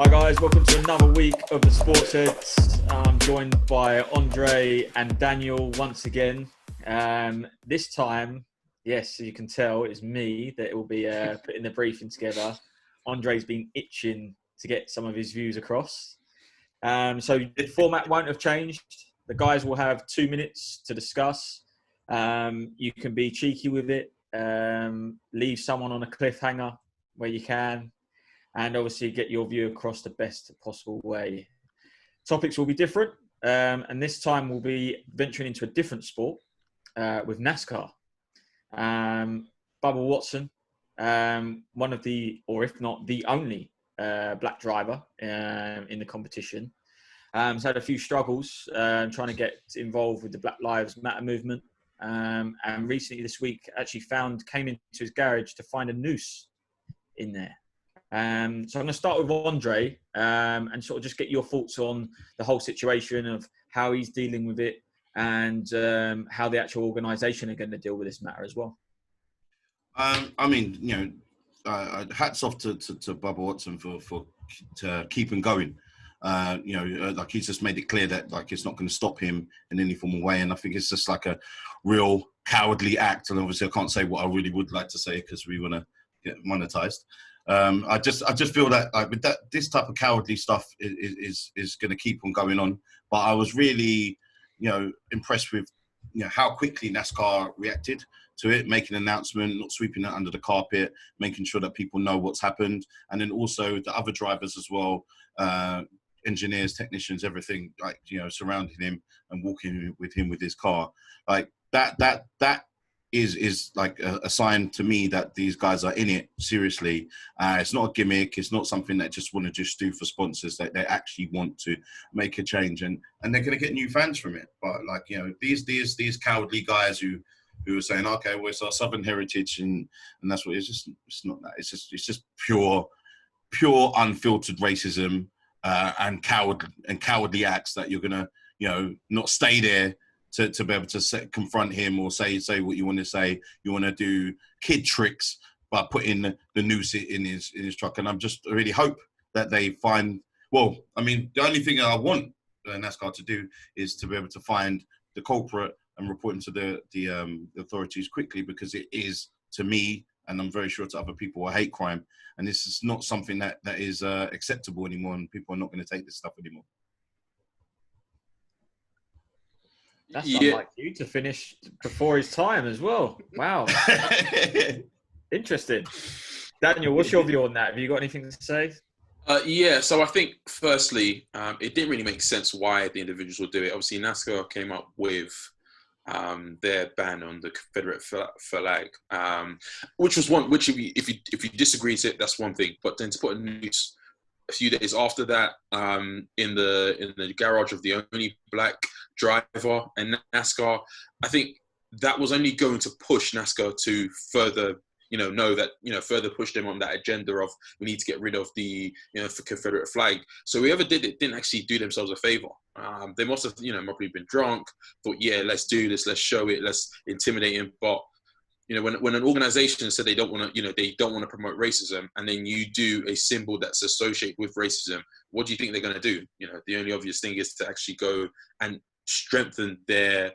Hi guys, welcome to another week of the SportsHeads. I'm joined by Andre and Daniel once again. This time, yes, you can tell it's me that will be putting the briefing together. Andre's been itching to get some of his views across. So the format won't have changed. The guys will have 2 minutes to discuss. You can be cheeky with it, leave someone on a cliffhanger where you can, and obviously get your view across the best possible way. Topics will be different, and this time we'll be venturing into a different sport with NASCAR. Bubba Watson, one of the, or if not the only, black driver in the competition. He's had a few struggles trying to get involved with the Black Lives Matter movement, and recently this week actually came into his garage to find a noose in there. So I'm going to start with Andre and sort of just get your thoughts on the whole situation of how he's dealing with it and how the actual organisation are going to deal with this matter as well. Hats off to Bubba Watson for keeping going. Like he's just made it clear that like it's not going to stop him in any form of way, and I think it's just like a real cowardly act. And obviously, I can't say what I really would like to say because we want to get monetized. I just feel that like with this type of cowardly stuff is going to keep on going on. But I was really, impressed with, how quickly NASCAR reacted to it, making an announcement, not sweeping it under the carpet, making sure that people know what's happened, and then also the other drivers as well, engineers, technicians, everything surrounding him and walking with him with his car, like that is like a sign to me that these guys are in it seriously. It's not a gimmick. It's not something that just want to just do for sponsors. That they actually want to make a change, and they're going to get new fans from it. But these cowardly guys who are saying, okay, well, it's our Southern heritage, and that's what it's not that. It's just pure unfiltered racism and cowardly acts that you're gonna not stay there to be able to confront him or say what you want to say. You want to do kid tricks by putting the noose in his truck. And I'm just really hope that they find, well, I mean, the only thing I want NASCAR to do is to be able to find the culprit and report him to the authorities quickly, because it is, to me, and I'm very sure to other people, a hate crime. And this is not something that is acceptable anymore, and people are not going to take this stuff anymore. That's unlike you to finish before his time as well. Wow. Interesting. Daniel, what's your view on that? Have you got anything to say? So I think, firstly, it didn't really make sense why the individuals would do it. Obviously, NASCAR came up with their ban on the Confederate flag, which was one. Which, if you disagree with it, that's one thing. But then to put a noose a few days after that in the garage of the only black driver in NASCAR, I think that was only going to push NASCAR to further, further push them on that agenda of we need to get rid of the, Confederate flag. So whoever did it didn't actually do themselves a favor. They must have, probably been drunk, thought, yeah, let's do this, let's show it, let's intimidate him. But, when an organization said they don't want to promote racism, and then you do a symbol that's associated with racism, what do you think they're going to do? The only obvious thing is to actually go and strengthen their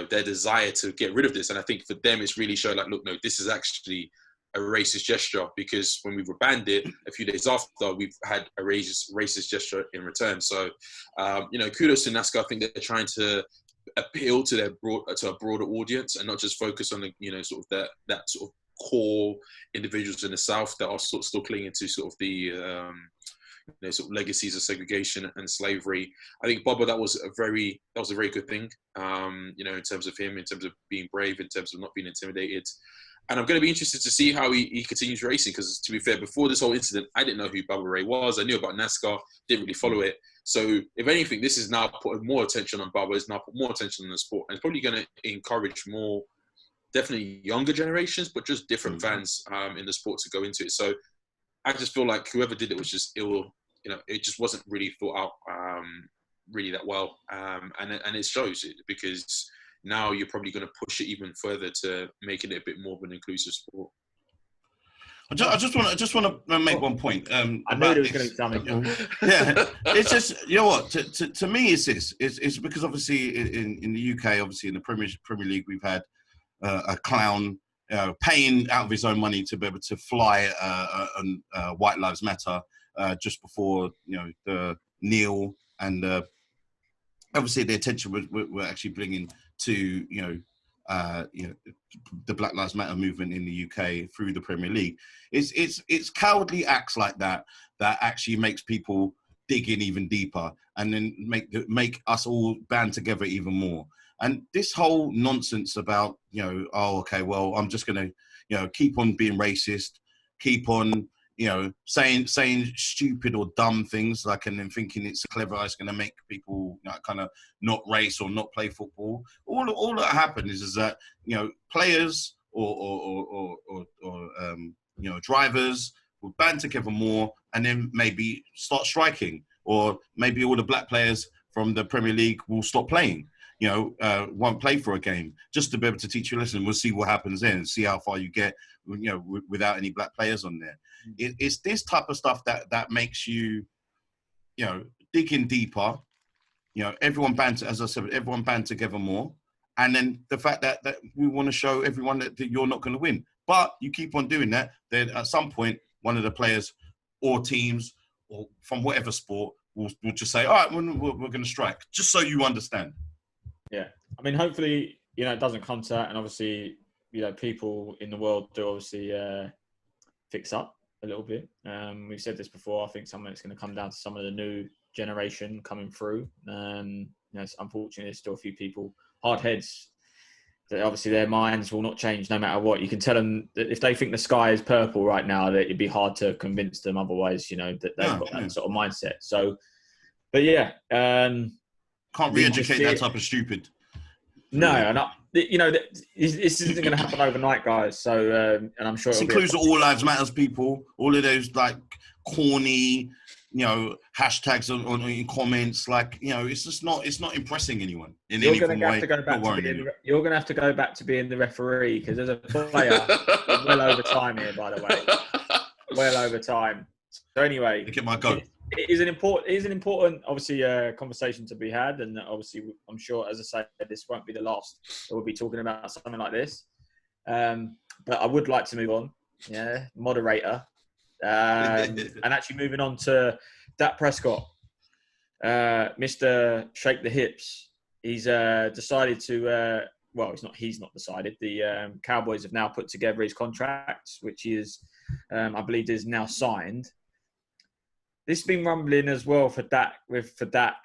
desire to get rid of this. And I think for them, it's really showing like, look, no, this is actually a racist gesture, because when we were banned it a few days after, we've had a racist gesture in return. So, kudos to NASCAR. I think they're trying to appeal to a broader audience and not just focus on the, sort of that sort of core individuals in the South that are sort of still clinging to sort of the, sort of legacies of segregation and slavery. I think Bubba, that was a very good thing, in terms of him, in terms of being brave, in terms of not being intimidated. And I'm going to be interested to see how he continues racing, because to be fair, before this whole incident, I didn't know who Bubba Ray was. I knew about NASCAR, didn't really follow it. So if anything, this is now put more attention on Bubba, it's now put more attention on the sport, and it's probably going to encourage more, definitely younger generations, but just different fans in the sport to go into it. So I just feel like whoever did it was just ill. It just wasn't really thought out really that well. And it shows it, because now you're probably going to push it even further to making it a bit more of an inclusive sport. I just want to make one point. I knew about there was this. going to be something. Yeah, it's just, you know what? To me, it's this. It's because obviously in the UK, obviously in the Premier League, we've had a clown paying out of his own money to be able to fly on White Lives Matter just before the kneel, and obviously the attention we're actually bringing to the Black Lives Matter movement in the UK through the Premier League. It's cowardly acts like that actually makes people dig in even deeper, and then make us all band together even more. And this whole nonsense about, oh, okay, well, I'm just going to, keep on being racist, keep on, saying stupid or dumb things, like, and then thinking it's clever, it's going to make people kind of not race or not play football. All that happened is that, players or drivers will band together more, and then maybe start striking, or maybe all the black players from the Premier League will stop playing. Won't play for a game, just to be able to teach you a lesson. We'll see what happens then, see how far you get, without any black players on there. It's this type of stuff that makes you, dig in deeper. Everyone band together more. And then the fact that we want to show everyone that you're not going to win. But you keep on doing that, then at some point, one of the players or teams or from whatever sport will just say, all right, we're going to strike, just so you understand. Yeah, I mean, hopefully, it doesn't come to that, and obviously, people in the world do obviously fix up a little bit. We've said this before. I think some of it's going to come down to some of the new generation coming through. Unfortunately, there's still a few people, hard heads, that obviously their minds will not change no matter what. You can tell them that if they think the sky is purple right now, that it'd be hard to convince them otherwise. That they've got that sort of mindset. So, but yeah. Can't re-educate that type of stupid. No, and this isn't going to happen overnight, guys. So, and I'm sure this includes all lives matters people, all of those like corny, hashtags on comments. Like, it's not impressing anyone in any form way. You're going to have to go back to being the referee, because there's a player well over time here, by the way, well over time. So anyway, look at my goat. It is an important, obviously, conversation to be had, and obviously, I'm sure, as I say, this won't be the last that we'll be talking about something like this. But I would like to move on, moderator, and actually moving on to Dak Prescott, Mr. Shake the Hips. He's decided to. He's not decided. The Cowboys have now put together his contract, which is, I believe, is now signed. This has been rumbling as well for Dak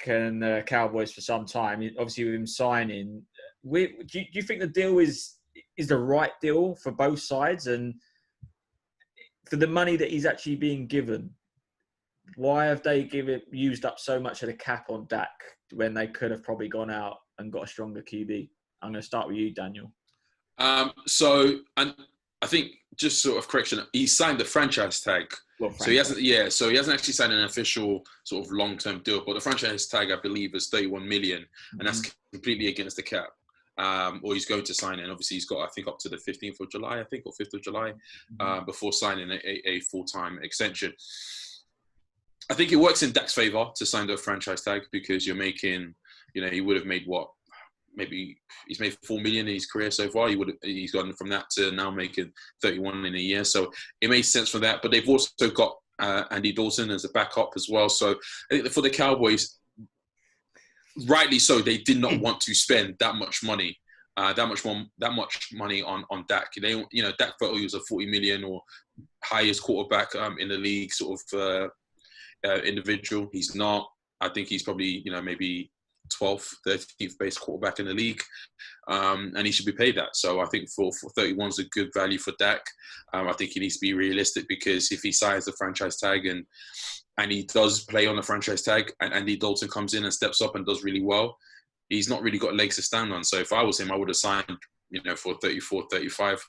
and the Cowboys for some time. Obviously, with him signing, do you think the deal is the right deal for both sides, and for the money that he's actually being given? Why have they used up so much of the cap on Dak when they could have probably gone out and got a stronger QB? I'm going to start with you, Daniel. So I think, just sort of correction, he signed the franchise tag. So he hasn't actually signed an official sort of long-term deal, but the franchise tag, I believe, is 31 million, and that's completely against the cap. Or he's going to sign it, and obviously he's got, I think, up to the 15th of July, or 5th of July, before signing a full-time extension. I think it works in Dak's favour to sign the franchise tag, because you're making, he would have made what? Maybe he's made 4 million in his career so far. He's gone from that to now making 31 in a year. So it makes sense for that. But they've also got Andy Dalton as a backup as well. So I think for the Cowboys, rightly so, they did not want to spend that much money, that much money on Dak. Dak felt he was a 40 million or highest quarterback in the league sort of individual. He's not. I think he's probably maybe 12th, 13th base quarterback in the league, and he should be paid that. So I think for 31 is a good value for Dak. I think he needs to be realistic, because if he signs the franchise tag and he does play on the franchise tag, and Andy Dalton comes in and steps up and does really well, he's not really got legs to stand on. So if I was him, I would have signed, for 34, 35.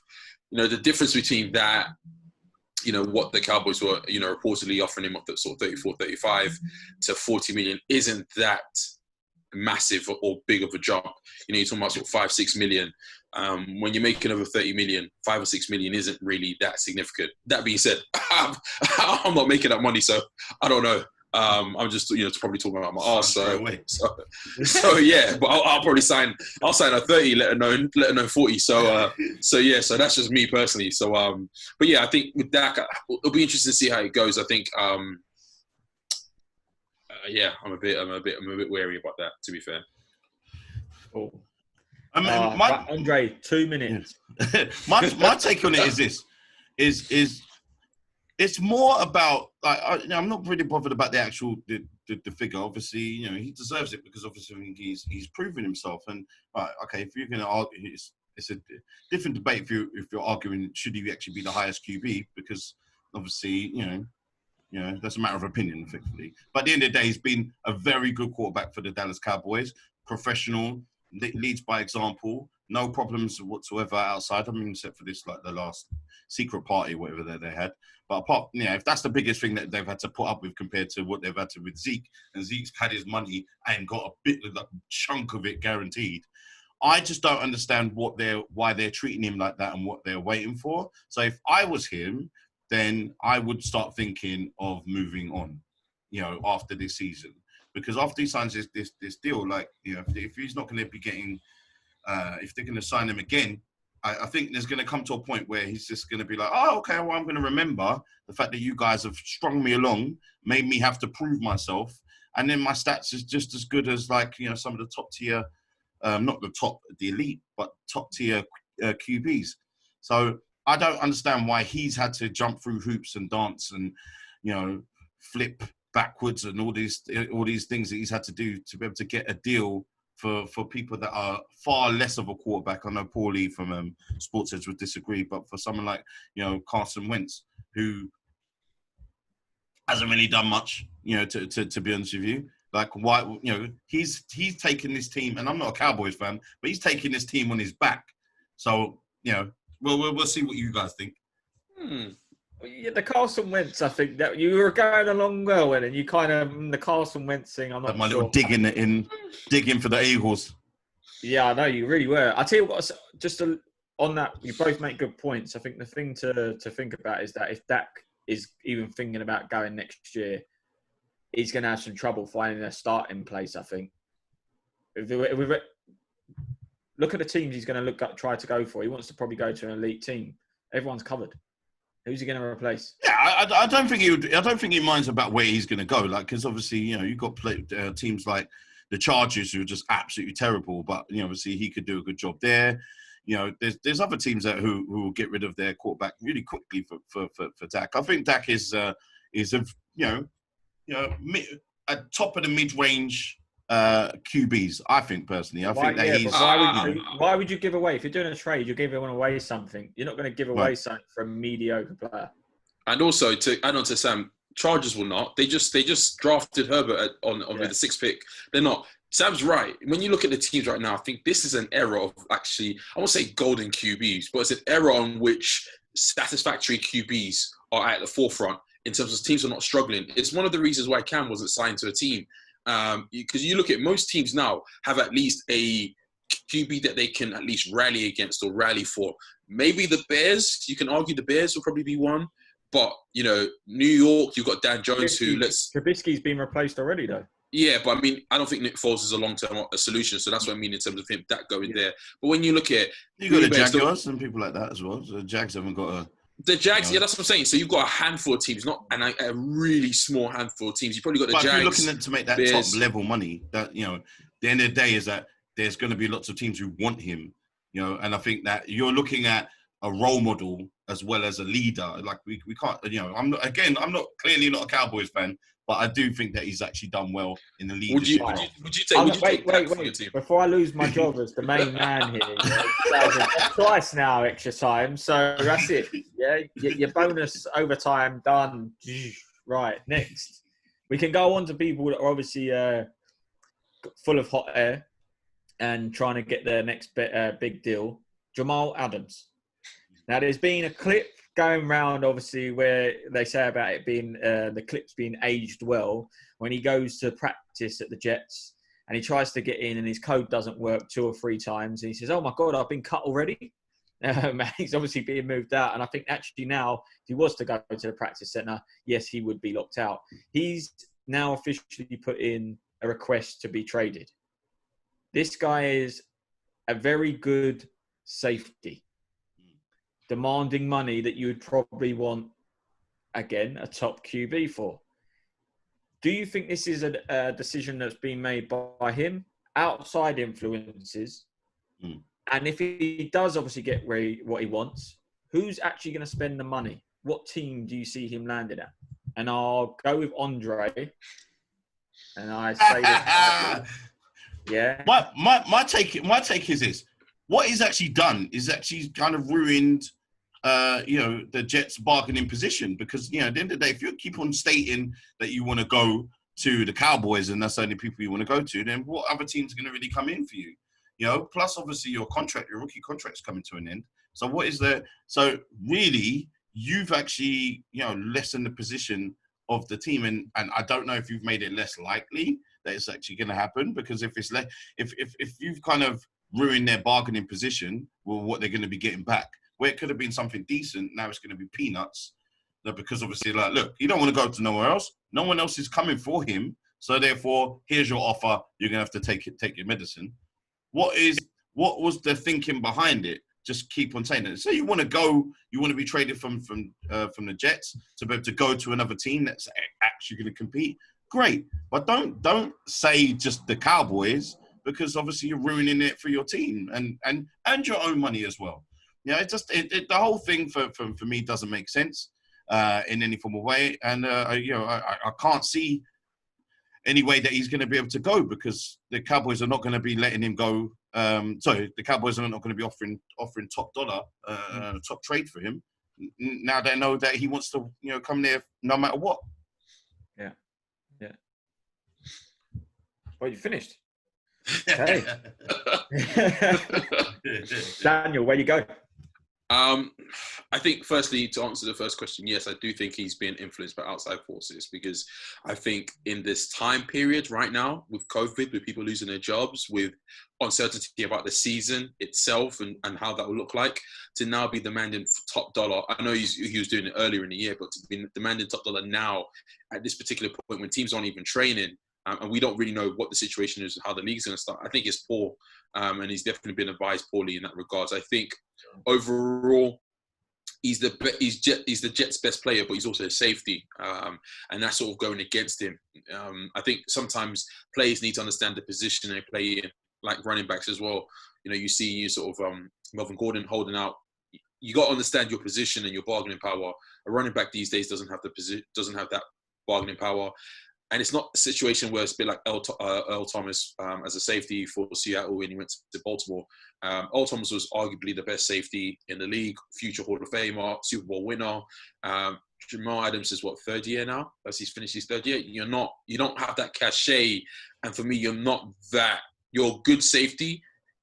The difference between that, what the Cowboys were, reportedly offering him up at sort of 34, 35 to 40 million isn't that massive or big of a jump. You're talking about sort of 5-6 million. When you're making over 30 million, 5 or 6 million isn't really that significant. That being said, I'm not making that money, so I don't know. I'm just, probably talking about my arse. So yeah, but I'll probably sign a 30, let alone 40. So that's just me personally. So, but yeah, I think with Dak, it'll be interesting to see how it goes. I think, yeah, I'm a bit wary about that, to be fair. Cool. I mean, Andre, 2 minutes. Yeah. my take on it is this: is it's more about like I'm not really bothered about the actual the figure. Obviously, he deserves it because obviously I think he's proven himself. And okay, if you're going to argue, it's a different debate if you're arguing should he actually be the highest QB, because obviously that's a matter of opinion effectively. But at the end of the day, he's been a very good quarterback for the Dallas Cowboys, professional. Leads by example, no problems whatsoever outside. I mean, except for this, like the last secret party, whatever they had. But apart, if that's the biggest thing that they've had to put up with compared to what they've had to with Zeke, and Zeke's had his money and got a bit of a chunk of it guaranteed. I just don't understand why they're treating him like that and what they're waiting for. So if I was him, then I would start thinking of moving on, after this season. Because after he signs this deal, like, if he's not going to be getting, if they're going to sign him again, I think there's going to come to a point where he's just going to be like, oh, okay, well, I'm going to remember the fact that you guys have strung me along, made me have to prove myself. And then my stats is just as good as, like, some of the top tier, not the elite, but top tier QBs. So I don't understand why he's had to jump through hoops and dance and, flip backwards and all these things that he's had to do to be able to get a deal for people that are far less of a quarterback. I know Paulie from SportsHeads would disagree, but for someone like Carson Wentz, who hasn't really done much, to be honest with you, like why he's taken this team, and I'm not a Cowboys fan, but he's taking this team on his back. So we'll see what you guys think. Yeah, the Carson Wentz, I think that you were going along well, and you kind of the Carson Wentz thing. I'm not my sure. Little digging for the Eagles. Yeah, I know you really were. I tell you what, just on that, you both make good points. I think the thing to think about is that if Dak is even thinking about going next year, he's going to have some trouble finding a starting place. I think. If we look at the teams he's going to try to go for, he wants to probably go to an elite team. Everyone's covered. Who's he going to replace? Yeah, I don't think he would. I don't think he minds about where he's going to go. Like, because obviously, you've got teams like the Chargers who are just absolutely terrible. But obviously, he could do a good job there. There's other teams who will get rid of their quarterback really quickly for Dak. I think Dak is at top of the mid-range QBs. I think personally, why would you give away, if you're doing a trade, you're giving away something? You're not going to give away something from a mediocre player. And also, to add on to Sam, Chargers will not. They just drafted Herbert with the 6th pick. They're not. Sam's right. When you look at the teams right now, I think this is an era of actually, I won't say golden QBs, but it's an era on which satisfactory QBs are at the forefront in terms of teams are not struggling. It's one of the reasons why Cam wasn't signed to a team. Because you look at most teams now have at least a QB that they can at least rally against or rally for. Maybe the Bears, you can argue the Bears will probably be one. But, New York, you've got Dan Jones Trubisky's been replaced already, though. Yeah, but I mean, I don't think Nick Foles is a long-term solution. So that's what I mean in terms of him that going there. But when you look at... You got the Jaguars and people like that as well. So the Jags haven't got a... The Jags, yeah, that's what I'm saying. So you've got a handful of teams, not a really small handful of teams. You've probably got the Jags. But if you're looking at to make that Bears, top level money, that the end of the day is that there's going to be lots of teams who want him, and I think that you're looking at a role model as well as a leader. Like we can't, I'm not clearly not a Cowboys fan, but I do think that he's actually done well in the leadership. Would you take wait. Before I lose my job as the main man here, twice now extra time. So that's it. Yeah, your bonus overtime done. Right, next. We can go on to people that are obviously full of hot air and trying to get their next big deal. Jamal Adams. Now, there's been a clip going round, obviously, where they say about it being the clips being aged well when he goes to practice at the Jets and he tries to get in and his code doesn't work 2 or 3 times. And he says, oh my God, I've been cut already. He's obviously being moved out. And I think actually now, if he was to go to the practice centre, yes, he would be locked out. He's now officially put in a request to be traded. This guy is a very good safety, demanding money that you would probably want, again, a top QB for. Do you think this is a decision that's been made by him, outside influences? And if he does obviously get what he wants, who's actually going to spend the money? What team do you see him landing at? And I'll go with Andre. And I say this. Yeah. My take is this. What he's actually done is actually kind of ruined the Jets' bargaining position, because at the end of the day, if you keep on stating that you want to go to the Cowboys and that's the only people you want to go to, then what other teams are going to really come in for you? Plus obviously your rookie contract's coming to an end. So what is there? So really, you've actually lessened the position of the team, and I don't know if you've made it less likely that it's actually going to happen, because if it's if you've kind of ruined their bargaining position, well, what they're going to be getting back, where it could have been something decent, now it's going to be peanuts. Because obviously, look, you don't want to go to nowhere else. No one else is coming for him. So therefore, here's your offer. You're going to have to take your medicine. What was the thinking behind it? Just keep on saying it. So you want to be traded from the Jets to be able to go to another team that's actually going to compete. Great, but don't say just the Cowboys, because obviously you're ruining it for your team and your own money as well. The whole thing for me doesn't make sense in any form of way, and I can't see any way that he's going to be able to go, because the Cowboys are not going to be letting him go. The Cowboys are not going to be offering top dollar, top trade for him. Now they know that he wants to come there no matter what. Yeah. Well, you finished. Hey. Daniel, where you go? I think firstly, to answer the first question, yes, I do think he's being influenced by outside forces, because I think in this time period right now with COVID, with people losing their jobs, with uncertainty about the season itself and how that will look like, to now be demanding top dollar. I know he was doing it earlier in the year, but to be demanding top dollar now at this particular point when teams aren't even training, and we don't really know what the situation is, how the league's going to start, I think it's poor. And he's definitely been advised poorly in that regards. I think overall, he's the Jets' best player, but he's also a safety, and that's sort of going against him. I think sometimes players need to understand the position they play in, like running backs as well. You see sort of Melvin Gordon holding out. You got to understand your position and your bargaining power. A running back these days doesn't have that bargaining power. And it's not a situation where it's a bit like Earl Thomas as a safety for Seattle when he went to Baltimore. Earl Thomas was arguably the best safety in the league, future Hall of Famer, Super Bowl winner. Jamal Adams is third year now? As he's finished his third year. You don't have that cachet. And for me, you're a good safety.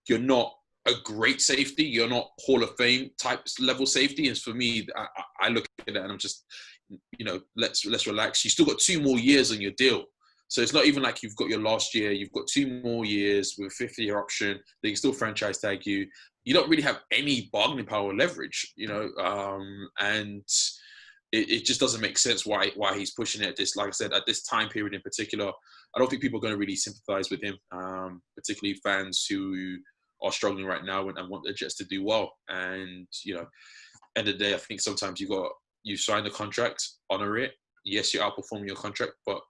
You're not a great safety. You're not Hall of Fame type level safety. And for me, I look at it and I'm just, let's relax. You still got 2 more years on your deal. So it's not even like you've got your last year. You've got 2 more years with a 5th-year option. They can still franchise tag you. You don't really have any bargaining power or leverage, and it just doesn't make sense why he's pushing it at this, like I said, at this time period in particular. I don't think people are going to really sympathize with him, particularly fans who are struggling right now and want the Jets to do well. And, end of the day, I think sometimes you sign the contract, honor it. Yes, you're outperforming your contract, but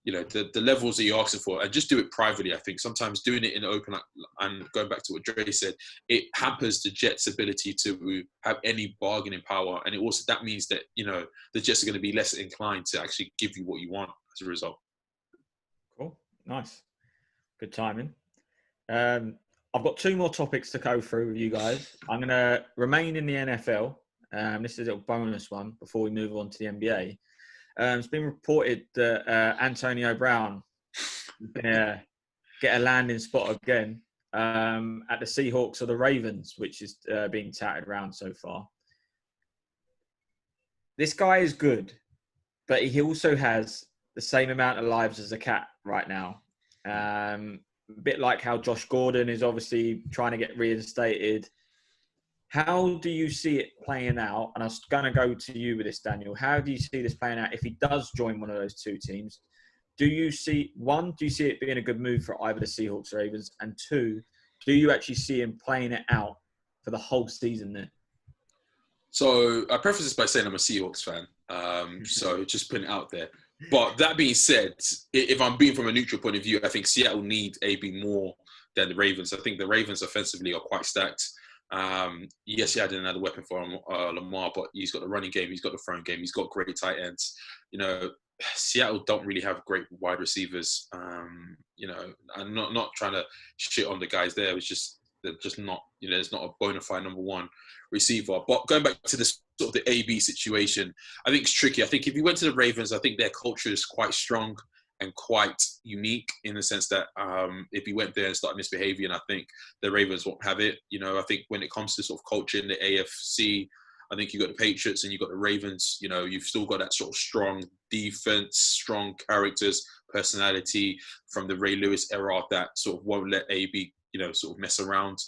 the levels that you're asking for, and just do it privately. I think sometimes doing it in the open, and going back to what Dre said, it hampers the Jets' ability to have any bargaining power, and that means that the Jets are going to be less inclined to actually give you what you want as a result. Cool, nice, good timing. I've got 2 more topics to go through with you guys. I'm going to remain in the NFL. This is a little bonus one before we move on to the NBA. It's been reported that Antonio Brown get a landing spot again at the Seahawks or the Ravens, which is being touted around so far. This guy is good, but he also has the same amount of lives as a cat right now. A bit like how Josh Gordon is obviously trying to get reinstated. How do you see it playing out? And I was going to go to you with this, Daniel. How do you see this playing out if he does join one of those two teams? Do you see it being a good move for either the Seahawks or Ravens? And two, do you actually see him playing it out for the whole season there? So I preface this by saying I'm a Seahawks fan. So just putting it out there. But that being said, if I'm being from a neutral point of view, I think Seattle need AB more than the Ravens. I think the Ravens offensively are quite stacked. Yes, he had another weapon for Lamar, but he's got the running game, he's got the throwing game, he's got great tight ends. Seattle don't really have great wide receivers. I'm not trying to shit on the guys there. They're just not, it's not a bona fide number one receiver. But going back to this sort of the AB situation, I think it's tricky. I think if you went to the Ravens, I think their culture is quite strong and quite unique in the sense that if he went there and started misbehaving, I think the Ravens won't have it. I think when it comes to sort of culture in the AFC, I think you've got the Patriots and you've got the Ravens. You've still got that sort of strong defense, strong characters, personality from the Ray Lewis era that sort of won't let AB, sort of mess around.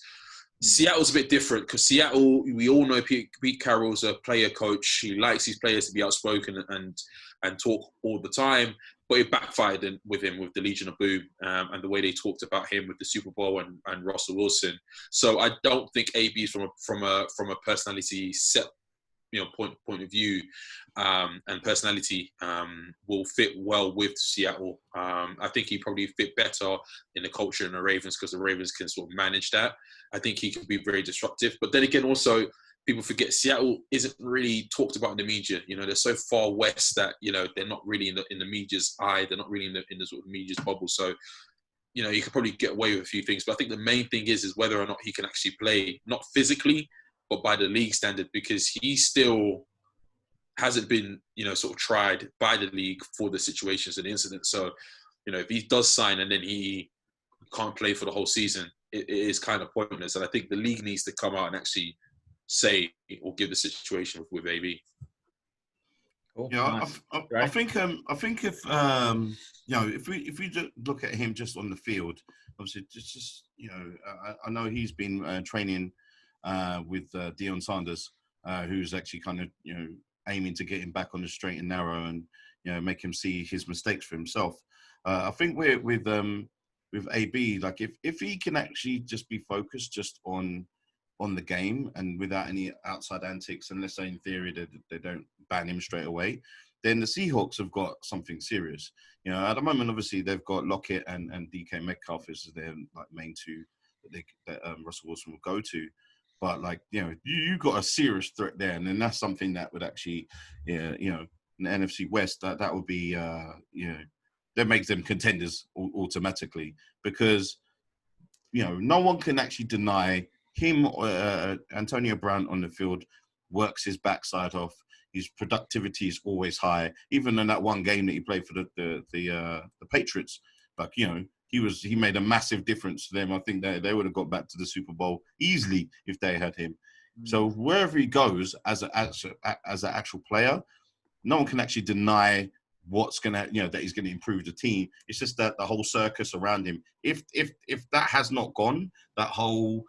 Seattle's a bit different because Seattle, we all know Pete Carroll's a player coach. He likes his players to be outspoken and talk all the time. But it backfired with him with the Legion of Boom and the way they talked about him with the Super Bowl and Russell Wilson. So I don't think AB from a personality set point of view and personality will fit well with Seattle. I think he probably fit better in the culture in the Ravens because the Ravens can sort of manage that. I think he could be very disruptive. But then again, also, people forget Seattle isn't really talked about in the media. They're so far west that, they're not really in the media's eye. They're not really in the sort of media's bubble. So, you could probably get away with a few things. But I think the main thing is whether or not he can actually play, not physically, but by the league standard, because he still hasn't been, sort of tried by the league for the situations and incidents. So, if he does sign and then he can't play for the whole season, it is kind of pointless. And I think the league needs to come out and actually say or give the situation with AB. Cool. Nice. I think if we just look at him just on the field, obviously just I know he's been training with Deion Sanders, who's actually kind of aiming to get him back on the straight and narrow and make him see his mistakes for himself. I think with AB, like if he can actually just be focused just on the game and without any outside antics, and let's say in theory they don't ban him straight away, then the Seahawks have got something serious. At the moment, obviously they've got Lockett and DK Metcalf as their like main two that Russell Wilson will go to. But you got a serious threat there, and then that's something that would actually, in the NFC West, that would be, that makes them contenders automatically because, no one can actually deny him. Antonio Brown on the field works his backside off. His productivity is always high. Even in that one game that he played for the Patriots, he made a massive difference to them. I think they would have got back to the Super Bowl easily if they had him. So wherever he goes as an actual player, no one can actually deny what's gonna that he's gonna improve the team. It's just that the whole circus around him. If that has not gone, the whole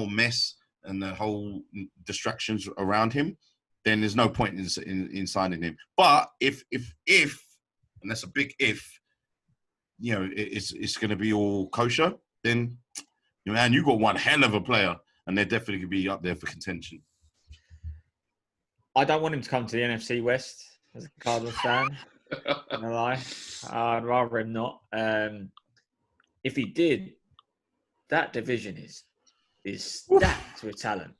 mess and the whole distractions around him, then there's no point in signing him. But if and that's a big if, it's going to be all kosher, then, man, you got one hell of a player, and they're definitely going to be up there for contention. I don't want him to come to the NFC West as a Cardinals fan. I'm gonna lie. I'd rather him not. If he did, that division is stacked with talent.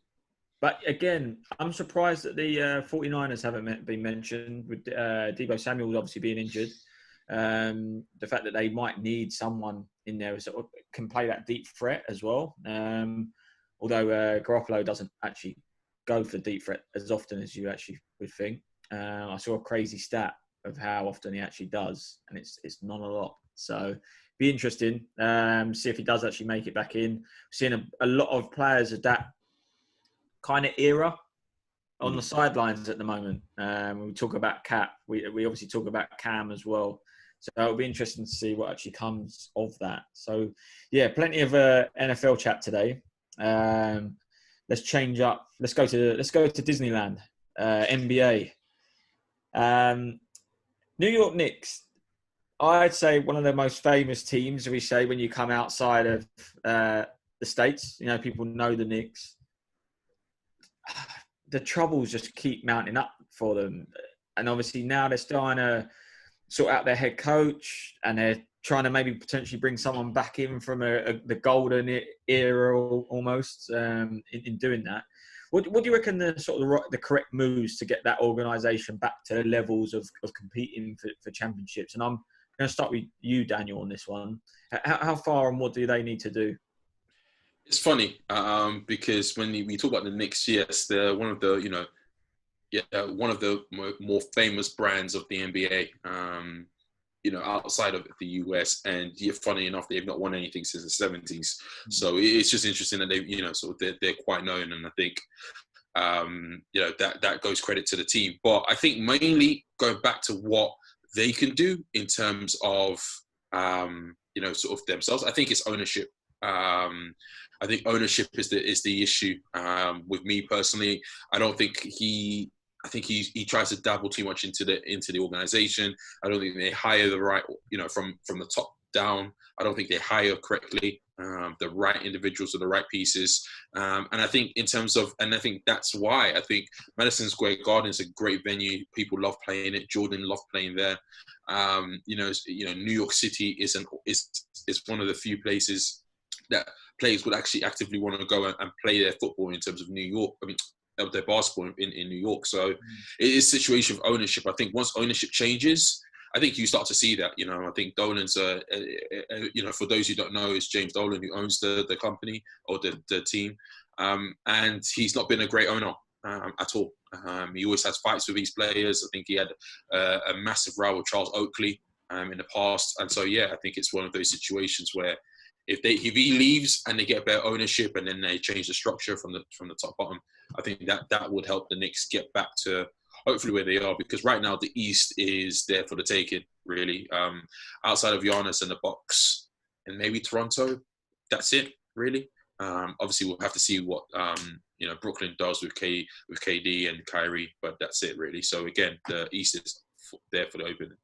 But again, I'm surprised that the 49ers haven't been mentioned, with Deebo Samuel obviously being injured. The fact that they might need someone in there who sort of can play that deep threat as well. Although Garoppolo doesn't actually go for deep threat as often as you actually would think. I saw a crazy stat of how often he actually does, and it's not a lot. So be interesting. See if he does actually make it back in. Seeing a lot of players of that kind of era on the sidelines at the moment. We talk about Cap. We obviously talk about Cam as well. So it'll be interesting to see what actually comes of that. So, yeah, plenty of NFL chat today. Let's change up. Let's go to Disneyland. NBA. New York Knicks. I'd say one of the most famous teams, we say, when you come outside of the States. You know, people know the Knicks. The troubles just keep mounting up for them. And obviously now they're starting to sort out their head coach, and they're trying to maybe potentially bring someone back in from the golden era almost in doing that. What do you reckon the correct moves to get that organisation back to levels of competing for championships? And I'm going to start with you, Daniel, on this one. How far and what do they need to do? It's funny because when we talk about the Knicks, yes, they're one of the one of the more famous brands of the NBA. Outside of the US, and funny enough, they've not won anything since the 70s. So it's just interesting that they're quite known, and I think that goes credit to the team. But I think mainly going back to what they can do in terms of sort of themselves, I think it's ownership. I think ownership is the issue with me personally. I think he tries to dabble too much into the organization. I don't think they hire the right, from the top down. I don't think they hire correctly the right individuals or the right pieces. And I think I think that's why I think Madison Square Garden is a great venue. People love playing it. Jordan loved playing there. New York City is one of the few places that players would actually actively want to go and play their football in terms of New York. I mean, of their basketball in New York. So it is a situation of ownership. I think once ownership changes, I think you start to see that. I think Dolan's, for those who don't know, it's James Dolan who owns the company or the team. And he's not been a great owner at all. He always has fights with these players. I think he had a massive row with Charles Oakley in the past. And so, yeah, I think it's one of those situations where if he leaves and they get better ownership and then they change the structure from the top bottom, I think that would help the Knicks get back to hopefully where they are, because right now the East is there for the taking, really. Outside of Giannis and the Bucks and maybe Toronto, that's it, really. Obviously, we'll have to see what Brooklyn does with KD and Kyrie, but that's it, really. So again, the East is there for the opening.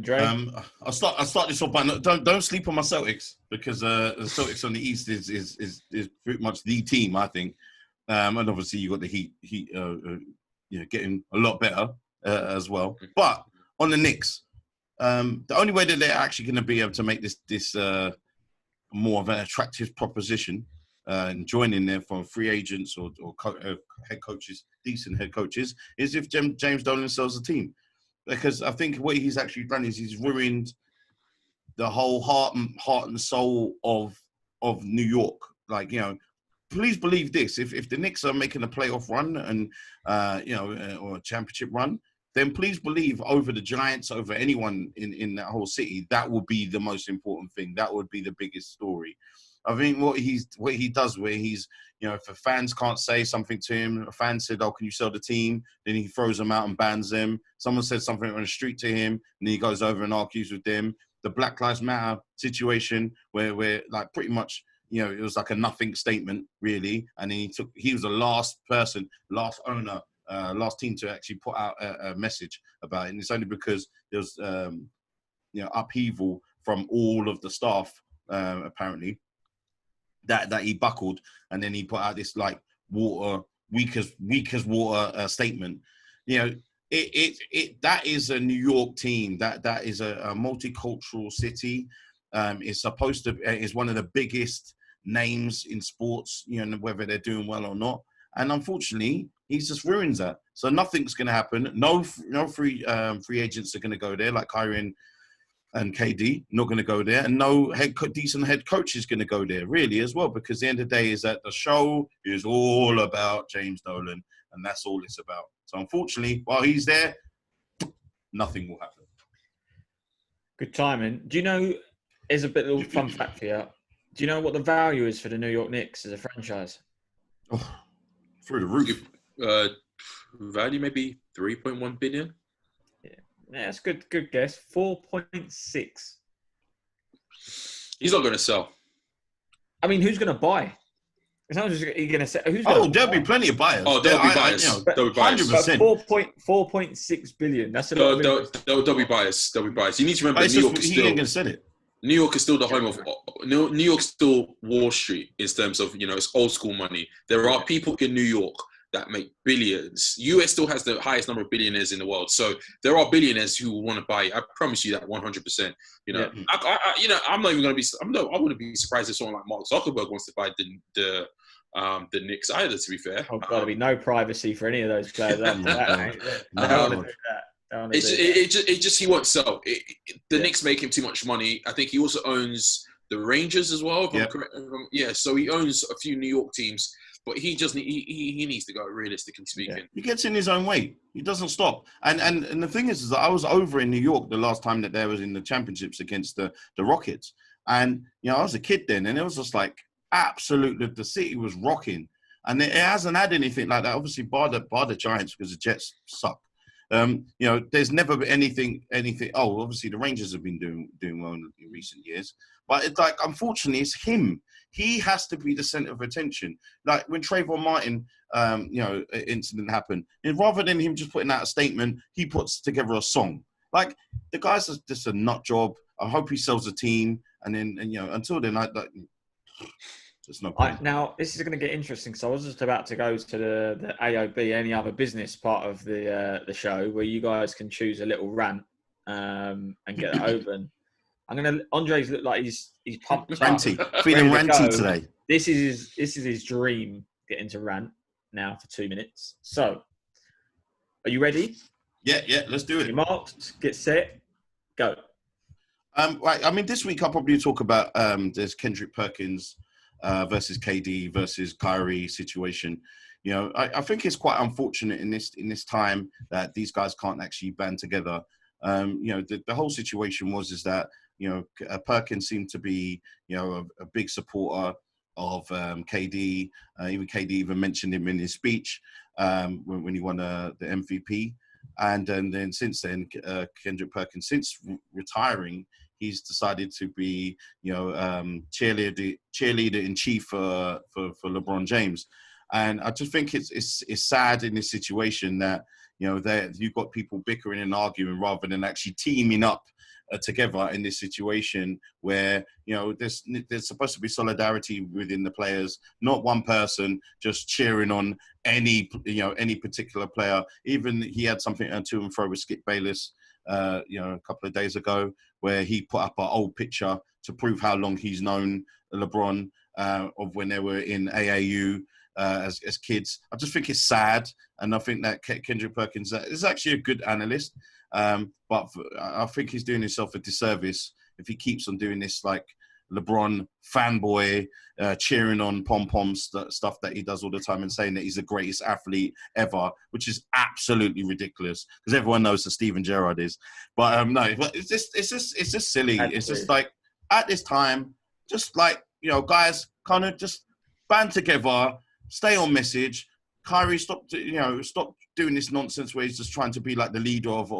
I'll start this off by don't sleep on my Celtics, because the Celtics on the East is pretty much the team, I think, and obviously you got the Heat getting a lot better as well. But on the Knicks, the only way that they're actually going to be able to make this more of an attractive proposition and joining there from free agents or head coaches, decent head coaches, is if James Dolan sells the team. Because I think what he's actually done is he's ruined the whole heart and soul of New York. Like, please believe this: if the Knicks are making a playoff run and or a championship run, then please believe over the Giants, over anyone in that whole city, that would be the most important thing. That would be the biggest story. I think what he does, where he's, if the fans can't say something to him, a fan said, "Oh, can you sell the team?" Then he throws them out and bans them. Someone said something on the street to him, and then he goes over and argues with them. The Black Lives Matter situation, where like pretty much, it was like a nothing statement, really. And then he was the last owner, last team to actually put out a message about it. And it's only because there was, upheaval from all of the staff, apparently, that he buckled, and then he put out this like weak as water statement. That is a New York team. That is a multicultural city. It's supposed to is one of the biggest names in sports, whether they're doing well or not. And unfortunately, he just ruins that. So nothing's going to happen. No free agents are going to go there, like Kyrie and KD, not going to go there. And no decent head coach is going to go there, really, as well, because the end of the day is that the show is all about James Dolan, and that's all it's about. So unfortunately, while he's there, nothing will happen. Good timing. Do you know, here's a bit of a fun fact for you. Do you know what the value is for the New York Knicks as a franchise? Oh, through the roof. Value maybe 3.1 billion. Yeah, that's good. Good guess. 4.6. He's not going to sell. I mean, who's going to buy? It's not just you're going to say who's Oh, going to there'll buy. be plenty of buyers. Oh, there'll be buyers. There'll be buyers. But 100%. 4.6 billion. That's a lot. There'll be buyers. There'll be buyers. You need to remember, But New York is he still. ain't gonna sell it. New York is still the home of New York's still Wall Street in terms of it's old school money. There are people in New York that make billions. US still has the highest number of billionaires in the world, so there are billionaires who want to buy it. I promise you that 100%. I'm not even going to be. I wouldn't be surprised if someone like Mark Zuckerberg wants to buy the Knicks either. To be fair, there'll be no privacy for any of those players. They don't want to do that. It just he won't sell. The Knicks make him too much money. I think he also owns the Rangers as well. So he owns a few New York teams, but he just he needs to go. Realistically speaking, he gets in his own way. He doesn't stop. And the thing is that I was over in New York the last time that they was in the championships against the Rockets, and I was a kid then, and it was just like absolutely the city was rocking, and it hasn't had anything like that. Obviously, bar the Giants because the Jets suck. There's never been anything. Oh, obviously the Rangers have been doing well in recent years, but it's like unfortunately it's him. He has to be the center of attention. Like when Trayvon Martin, incident happened, and rather than him just putting out a statement, he puts together a song. Like the guy's just a nut job. I hope he sells a team, and then until then, there's no point. Now, this is going to get interesting. So I was just about to go to the AOB, any other business part of the show, where you guys can choose a little rant and get it over. Andre's look like he's pumped ranty, up, feeling ranty today. This is his dream, getting to rant now for 2 minutes. So, are you ready? Yeah, let's do it. You're marked, get set, go. Right. I mean, this week I'll probably talk about there's Kendrick Perkins versus KD versus Kyrie situation. I think it's quite unfortunate in this time that these guys can't actually band together. The whole situation was that Perkins seemed to be a big supporter of KD. Even KD even mentioned him in his speech when he won the MVP. And then since then, Kendrick Perkins, since retiring, he's decided to be, cheerleader in chief for LeBron James, and I just think it's sad in this situation that you've got people bickering and arguing rather than actually teaming up together in this situation where there's supposed to be solidarity within the players, not one person just cheering on any particular player. Even he had something to and fro with Skip Bayless a couple of days ago, where he put up an old picture to prove how long he's known LeBron of when they were in AAU as kids. I just think it's sad, and I think that Kendrick Perkins is actually a good analyst, but I think he's doing himself a disservice if he keeps on doing this like LeBron fanboy, cheering on pom-pom stuff that he does all the time and saying that he's the greatest athlete ever, which is absolutely ridiculous because everyone knows who Steven Gerrard is. But no, but it's just silly. Absolutely. It's just like at this time, just like guys, kind of just band together, stay on message. Kyrie, stop doing this nonsense where he's just trying to be like the leader of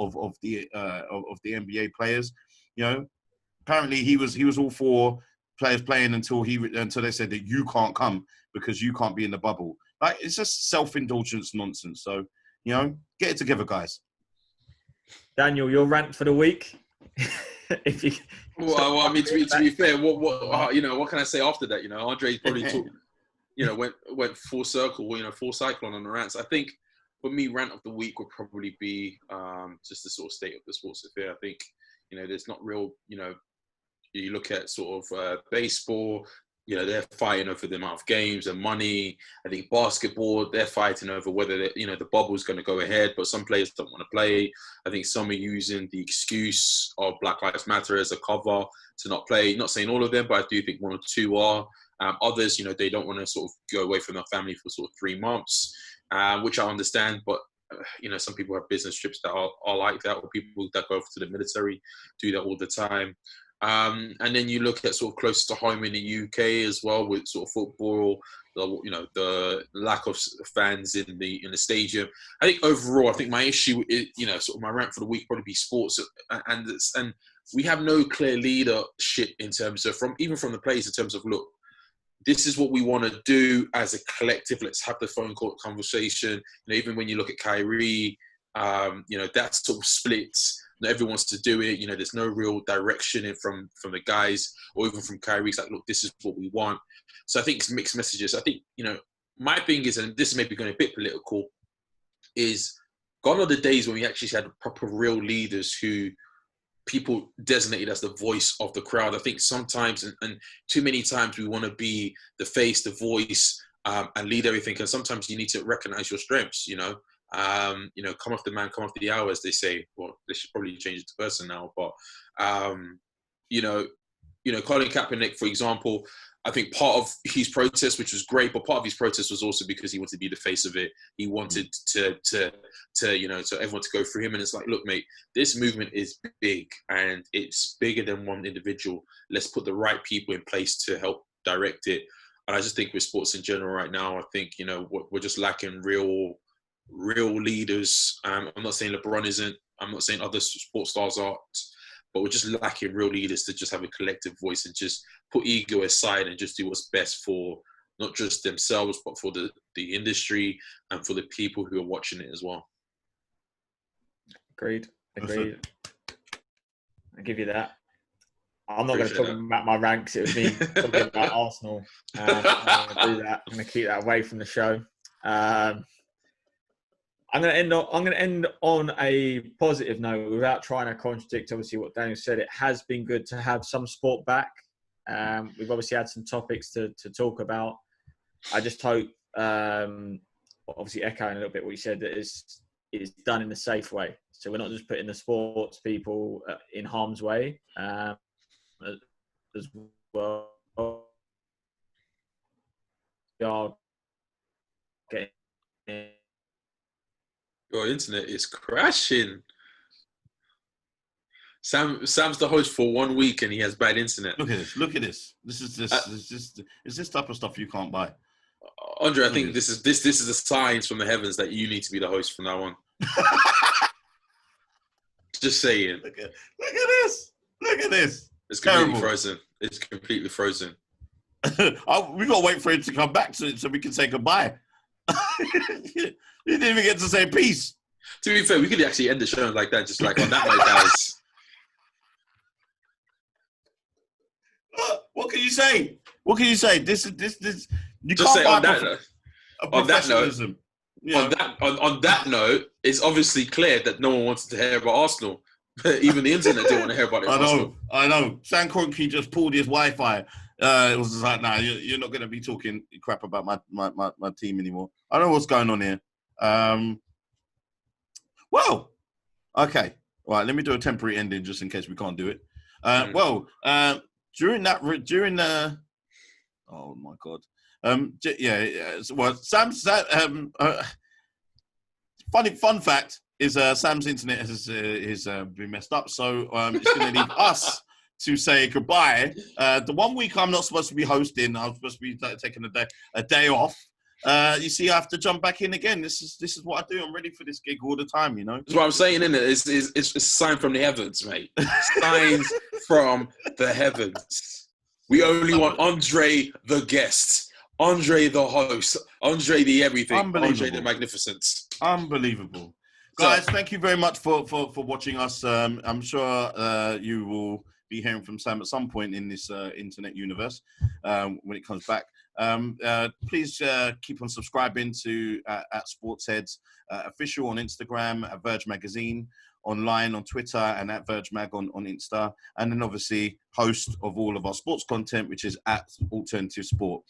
the NBA players. Apparently he was all for players playing until they said that you can't come because you can't be in the bubble. Like it's just self-indulgence nonsense. So get it together, guys. Daniel, your rant for the week. If you well, I mean, to be fair, what can I say after that? Andre's probably went full circle, full cyclone on the rants. I think for me, rant of the week would probably be just the sort of state of the sports affair. I think there's not real you look at sort of baseball, they're fighting over the amount of games and money. I think basketball, they're fighting over whether the bubble's going to go ahead, but some players don't want to play. I think some are using the excuse of Black Lives Matter as a cover to not play. Not saying all of them, but I do think one or two are. Others, they don't want to sort of go away from their family for sort of 3 months, which I understand, but some people have business trips that are like that, or people that go to the military do that all the time. And then you look at sort of closer to home in the UK as well, with sort of football, the lack of fans in the stadium. I think overall, I think my issue is, sort of my rant for the week probably be sports, and we have no clear leadership in terms of from the players in terms of, look, this is what we want to do as a collective. Let's have the phone call conversation. Even when you look at Kyrie, that sort of splits. Not everyone wants to do it. There's no real direction from the guys, or even from Kyrie. It's like, look, this is what we want. So I think it's mixed messages. I think, my thing is, and this is maybe going a bit political, is gone are the days when we actually had proper real leaders who people designated as the voice of the crowd. I think sometimes, and too many times, we want to be the face, the voice, and lead everything. And sometimes you need to recognize your strengths, come off the man, come off the hour, as they say. Well, they should probably change it to person now. But, Colin Kaepernick, for example, I think part of his protest, which was great, but part of his protest was also because he wanted to be the face of it. He wanted to everyone to go through him. And it's like, look, mate, this movement is big, and it's bigger than one individual. Let's put the right people in place to help direct it. And I just think with sports in general right now, I think, we're just lacking real leaders. I'm not saying LeBron isn't. I'm not saying other sports stars aren't. But we're just lacking real leaders to just have a collective voice and just put ego aside and just do what's best for not just themselves, but for the industry and for the people who are watching it as well. Agreed. I give you that. I'm not going to talk about my ranks. It was me talking about Arsenal. I'm going to do that. I'm going to keep that away from the show. I'm going to end on a positive note without trying to contradict, obviously, what Daniel said. It has been good to have some sport back. We've obviously had some topics to talk about. I just hope, obviously echoing a little bit what you said, that it's done in a safe way. So we're not just putting the sports people in harm's way as well. We are getting... Your internet is crashing. Sam's the host for 1 week and he has bad internet. Look at this. This is this type of stuff you can't buy. Andre, I think this is the signs from the heavens that you need to be the host from now on. Just saying. Look at this. It's completely frozen. It's completely frozen. We got to wait for him to come back so we can say goodbye. You didn't even get to say peace. To be fair, we could actually end the show like that, just like on that note, guys. What can you say? This. You just can't say on that note. On that note, it's obviously clear that no one wanted to hear about Arsenal. Even the internet didn't want to hear about it. I know. Sam Kroenke just pulled his Wi-Fi. It was just like, nah, you're not going to be talking crap about my team anymore. I don't know what's going on here. Well, okay. All right, let me do a temporary ending just in case we can't do it. During oh my God. Well, Sam's fun fact is Sam's internet has been messed up, so it's going to leave us to say goodbye. The 1 week I'm not supposed to be hosting, I'm supposed to be taking a day off. You see, I have to jump back in again. This is what I do. I'm ready for this gig all the time, That's what I'm saying, isn't it? It's a sign from the heavens, mate. Signs from the heavens. We only want Andre the guest, Andre the host, Andre the everything, Andre the magnificence. Unbelievable. Guys, thank you very much for watching us. I'm sure you will be hearing from Sam at some point in this internet universe when it comes back. Please keep on subscribing to at SportsHeads official on Instagram, at Verge Magazine online on Twitter, and at Verge Mag on Insta, and then obviously host of all of our sports content, which is at Alternative Sport.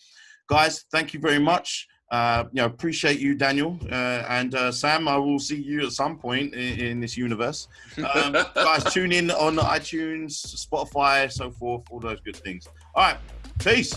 Guys, thank you very much. Appreciate you, Daniel, and Sam. I will see you at some point in this universe. Guys, tune in on iTunes, Spotify, so forth, all those good things. All right, peace.